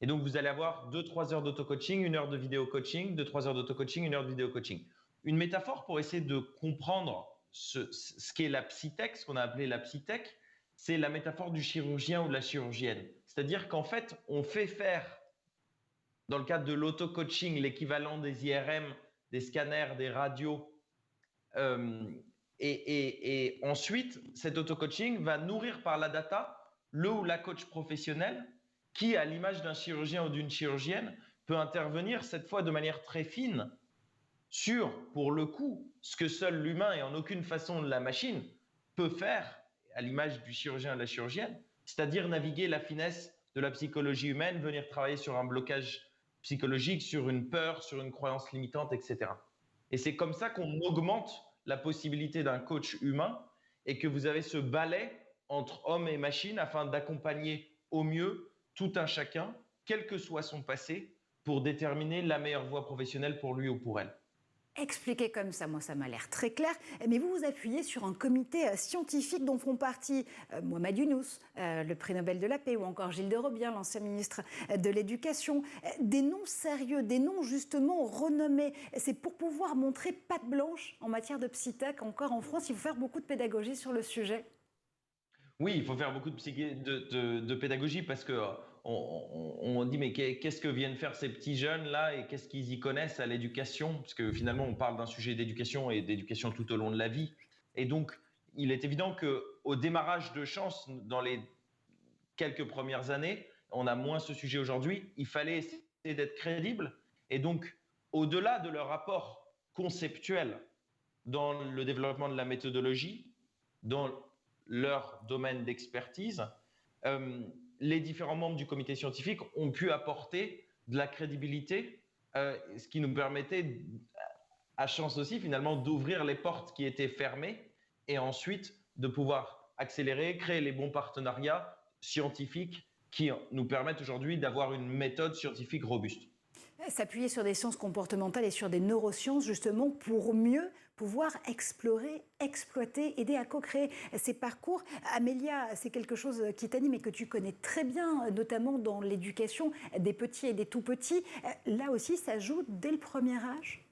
Et donc vous allez avoir 2-3 heures d'auto-coaching, 1 heure de vidéo coaching, 2-3 heures d'auto-coaching, 1 heure de vidéo coaching. Une métaphore pour essayer de comprendre ce qu'est la psytech, ce qu'on a appelé la psytech, c'est la métaphore du chirurgien ou de la chirurgienne. C'est-à-dire qu'en fait, on fait faire, dans le cadre de l'auto-coaching, l'équivalent des IRM, des scanners, des radios, et ensuite, cet auto-coaching va nourrir par la data le ou la coach professionnel qui, à l'image d'un chirurgien ou d'une chirurgienne, peut intervenir cette fois de manière très fine sur, pour le coup, ce que seul l'humain et en aucune façon la machine peut faire, à l'image du chirurgien et de la chirurgienne, c'est-à-dire naviguer la finesse de la psychologie humaine, venir travailler sur un blocage psychologique, sur une peur, sur une croyance limitante, etc. Et c'est comme ça qu'on augmente la possibilité d'un coach humain et que vous avez ce balai entre homme et machine afin d'accompagner au mieux tout un chacun, quel que soit son passé, pour déterminer la meilleure voie professionnelle pour lui ou pour elle. Expliqué comme ça, moi ça m'a l'air très clair, mais vous vous appuyez sur un comité scientifique dont font partie Mohamed Younous, le prix Nobel de la paix, ou encore Gilles de Robien, l'ancien ministre de l'Éducation. Des noms sérieux, des noms justement renommés. C'est pour pouvoir montrer patte blanche en matière de psytech. Encore en France, il faut faire beaucoup de pédagogie sur le sujet. Oui, il faut faire beaucoup de pédagogie parce que on dit mais qu'est-ce que viennent faire ces petits jeunes là et qu'est-ce qu'ils y connaissent à l'éducation, parce que finalement on parle d'un sujet d'éducation et d'éducation tout au long de la vie. Et donc il est évident que au démarrage de Chance, dans les quelques premières années, on a moins ce sujet aujourd'hui. Il fallait essayer d'être crédible et donc au-delà de leur apport conceptuel dans le développement de la méthodologie, dans leur domaine d'expertise, les différents membres du comité scientifique ont pu apporter de la crédibilité, ce qui nous permettait à Chance aussi finalement d'ouvrir les portes qui étaient fermées et ensuite de pouvoir accélérer, créer les bons partenariats scientifiques qui nous permettent aujourd'hui d'avoir une méthode scientifique robuste. S'appuyer sur des sciences comportementales et sur des neurosciences justement pour mieux pouvoir explorer, exploiter, aider à co-créer ces parcours. Amélia, c'est quelque chose qui t'anime et que tu connais très bien, notamment dans l'éducation des petits et des tout-petits. Là aussi, ça joue dès le premier âge ?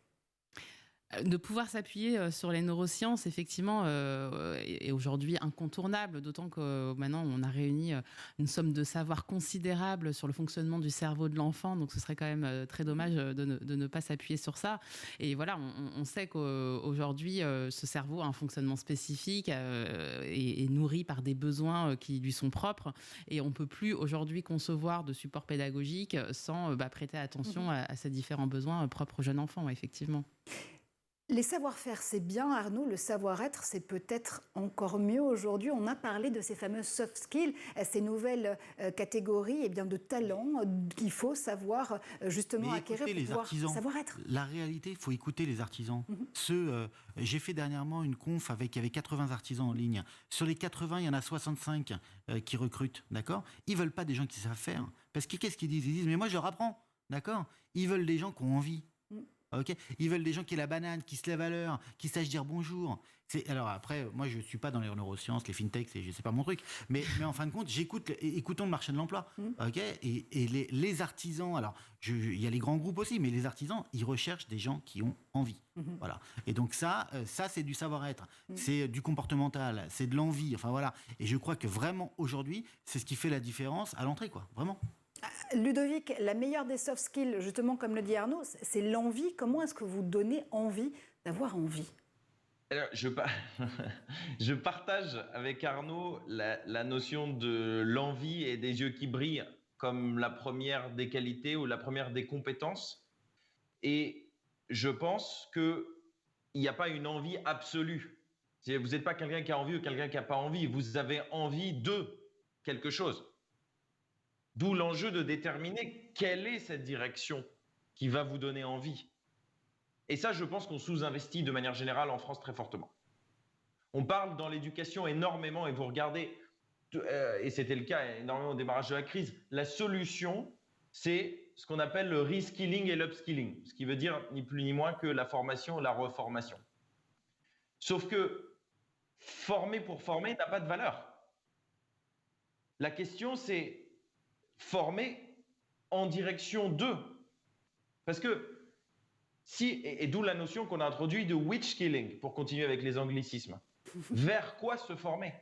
De pouvoir s'appuyer sur les neurosciences, effectivement, est aujourd'hui incontournable, d'autant que maintenant on a réuni une somme de savoir considérable sur le fonctionnement du cerveau de l'enfant, donc ce serait quand même très dommage de ne pas s'appuyer sur ça. Et voilà, on sait qu'aujourd'hui, ce cerveau a un fonctionnement spécifique et nourri par des besoins qui lui sont propres, et on ne peut plus aujourd'hui concevoir de support pédagogique sans prêter attention à ces différents besoins propres au jeune enfant, effectivement. Les savoir-faire, c'est bien, Arnaud. Le savoir-être, c'est peut-être encore mieux aujourd'hui. On a parlé de ces fameux soft skills, ces nouvelles catégories de talents qu'il faut savoir justement acquérir pour pouvoir savoir-être. La réalité, il faut écouter les artisans. J'ai fait dernièrement une conf il y avait 80 artisans en ligne. Sur les 80, il y en a 65 qui recrutent, d'accord ? Ils veulent pas des gens qui savent faire. Parce que qu'est-ce qu'ils disent ? Ils disent, mais moi, je leur apprends, d'accord ? Ils veulent des gens qui ont envie. Okay, ils veulent des gens qui aient la banane, qui se lèvent à l'heure, qui sachent dire bonjour. Alors après, moi je ne suis pas dans les neurosciences, les fintechs, c'est pas mon truc. Mais en fin de compte, écoutons le marché de l'emploi. Okay, et les artisans, alors il y a les grands groupes aussi, mais les artisans, ils recherchent des gens qui ont envie. Voilà. Et donc ça c'est du savoir-être, c'est du comportemental, c'est de l'envie. Enfin voilà. Et je crois que vraiment aujourd'hui, c'est ce qui fait la différence à l'entrée, quoi. Vraiment. Ludovic, la meilleure des soft skills, justement, comme le dit Arnaud, c'est l'envie. Comment est-ce que vous donnez envie d'avoir envie ? Alors, je partage avec Arnaud la notion de l'envie et des yeux qui brillent comme la première des qualités ou la première des compétences. Et je pense qu'il n'y a pas une envie absolue. Vous n'êtes pas quelqu'un qui a envie ou quelqu'un qui n'a pas envie. Vous avez envie de quelque chose. D'où l'enjeu de déterminer quelle est cette direction qui va vous donner envie. Et ça, je pense qu'on sous-investit de manière générale en France très fortement. On parle dans l'éducation énormément, et vous regardez, et c'était le cas énormément au démarrage de la crise, la solution, c'est ce qu'on appelle le reskilling et l'upskilling, ce qui veut dire ni plus ni moins que la formation et la reformation. Sauf que former pour former n'a pas de valeur. La question, c'est former en direction d'eux. Parce que et d'où la notion qu'on a introduite de which skilling, pour continuer avec les anglicismes. Vers quoi se former?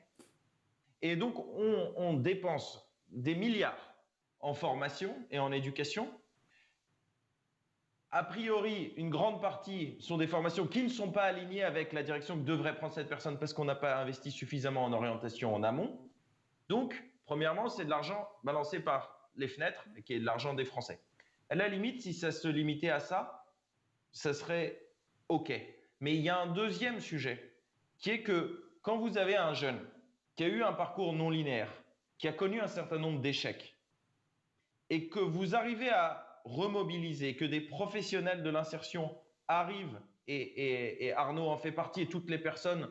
Et donc, on dépense des milliards en formation et en éducation. A priori, une grande partie sont des formations qui ne sont pas alignées avec la direction que devrait prendre cette personne parce qu'on n'a pas investi suffisamment en orientation en amont. Donc, premièrement, c'est de l'argent balancé par les fenêtres, qui est de l'argent des Français. À la limite, si ça se limitait à ça, ça serait OK. Mais il y a un deuxième sujet, qui est que quand vous avez un jeune qui a eu un parcours non linéaire, qui a connu un certain nombre d'échecs, et que vous arrivez à remobiliser, que des professionnels de l'insertion arrivent, et Arnaud en fait partie, et toutes les personnes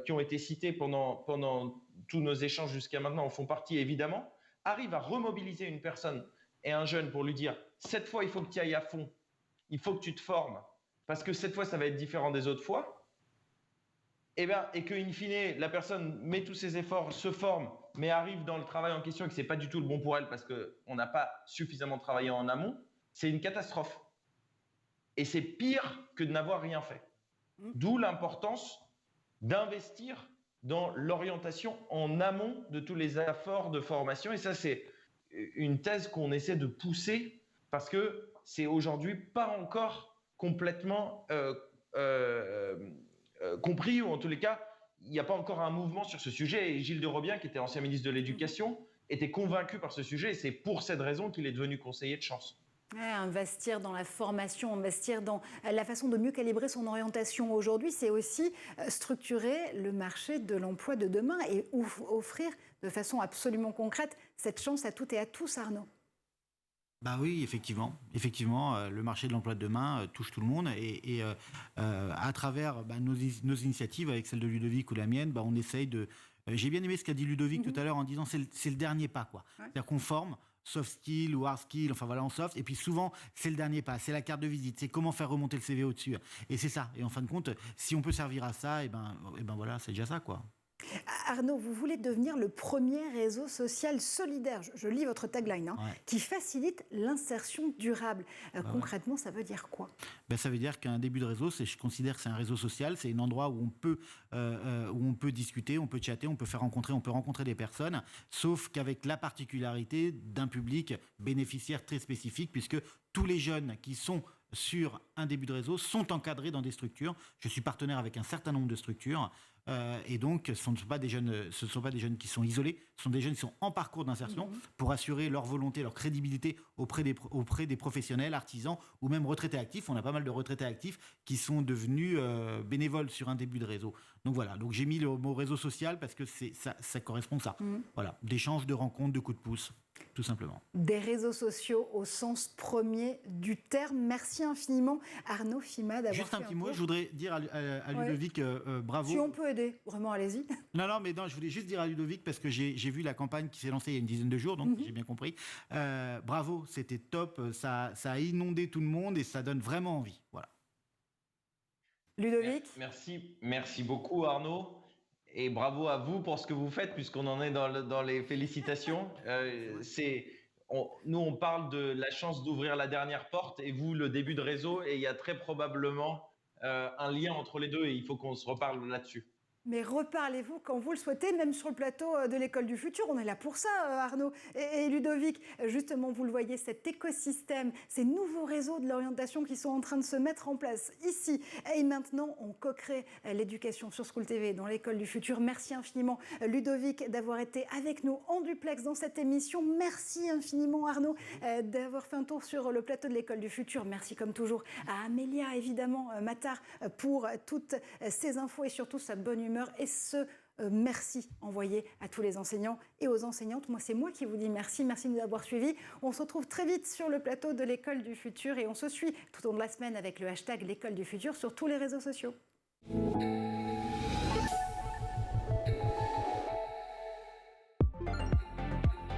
qui ont été citées pendant tous nos échanges jusqu'à maintenant en font partie évidemment, arrivent à remobiliser une personne et un jeune pour lui dire « cette fois, il faut que tu y ailles à fond, il faut que tu te formes, parce que cette fois, ça va être différent des autres fois », et qu'in fine, la personne met tous ses efforts, se forme, mais arrive dans le travail en question et que ce n'est pas du tout le bon pour elle parce qu'on n'a pas suffisamment travaillé en amont, c'est une catastrophe. Et c'est pire que de n'avoir rien fait. D'où l'importance d'investir dans l'orientation en amont de tous les efforts de formation. Et ça, c'est une thèse qu'on essaie de pousser parce que c'est aujourd'hui pas encore complètement compris, ou en tous les cas, il n'y a pas encore un mouvement sur ce sujet. Et Gilles de Robien, qui était ancien ministre de l'Éducation, était convaincu par ce sujet. Et c'est pour cette raison qu'il est devenu conseiller de Chance. Ouais, investir dans la formation, investir dans la façon de mieux calibrer son orientation aujourd'hui, c'est aussi structurer le marché de l'emploi de demain et offrir de façon absolument concrète cette chance à toutes et à tous, Arnaud. Bah oui, effectivement, le marché de l'emploi de demain touche tout le monde et à travers nos initiatives, avec celle de Ludovic ou la mienne, on essaye de. J'ai bien aimé ce qu'a dit Ludovic tout à l'heure en disant c'est le dernier pas, quoi. Ouais. C'est-à-dire qu'on forme soft skill ou hard skill, enfin voilà, en soft, et puis souvent c'est le dernier pas, c'est la carte de visite, c'est comment faire remonter le CV au-dessus, et c'est ça. Et en fin de compte, si on peut servir à ça, et ben voilà, c'est déjà ça, quoi. Arnaud, vous voulez devenir le premier réseau social solidaire, je lis votre tagline, qui facilite l'insertion durable. Concrètement, ça veut dire quoi ? Ça veut dire qu'un début de réseau, je considère que c'est un réseau social, c'est un endroit où on peut discuter, on peut chatter, on peut rencontrer des personnes, sauf qu'avec la particularité d'un public bénéficiaire très spécifique, puisque tous les jeunes qui sont sur un début de réseau sont encadrés dans des structures. Je suis partenaire avec un certain nombre de structures. Et donc, ce ne sont pas des jeunes qui sont isolés, ce sont des jeunes qui sont en parcours d'insertion pour assurer leur volonté, leur crédibilité auprès des professionnels, artisans ou même retraités actifs. On a pas mal de retraités actifs qui sont devenus bénévoles sur un début de réseau. Donc voilà, donc j'ai mis le mot réseau social parce que ça correspond à ça. Voilà, d'échanges, de rencontres, de coups de pouce. Tout simplement. Des réseaux sociaux au sens premier du terme. Merci infiniment Arnaud Fima d'avoir fait Juste un petit mot, je voudrais dire à Ludovic bravo. Si on peut aider, vraiment allez-y. Non, je voulais juste dire à Ludovic parce que j'ai vu la campagne qui s'est lancée il y a une dizaine de jours, donc j'ai bien compris. Bravo, c'était top, ça a inondé tout le monde et ça donne vraiment envie. Voilà. Ludovic. Merci beaucoup Arnaud. Et bravo à vous pour ce que vous faites, puisqu'on en est dans les félicitations. Nous, on parle de la chance d'ouvrir la dernière porte et vous, le début de réseau. Et il y a très probablement un lien entre les deux et il faut qu'on se reparle là-dessus. Mais reparlez-vous quand vous le souhaitez, même sur le plateau de l'École du Futur. On est là pour ça, Arnaud et Ludovic. Justement, vous le voyez, cet écosystème, ces nouveaux réseaux de l'orientation qui sont en train de se mettre en place ici. Et maintenant, on co-crée l'éducation sur School TV dans l'École du Futur. Merci infiniment, Ludovic, d'avoir été avec nous en duplex dans cette émission. Merci infiniment, Arnaud, d'avoir fait un tour sur le plateau de l'École du Futur. Merci, comme toujours, à Amélia, évidemment, Matar, pour toutes ces infos et surtout sa bonne humeur. Et ce merci envoyé à tous les enseignants et aux enseignantes. C'est moi qui vous dis merci de nous avoir suivis. On se retrouve très vite sur le plateau de l'École du Futur et on se suit tout au long de la semaine avec le hashtag l'École du Futur sur tous les réseaux sociaux.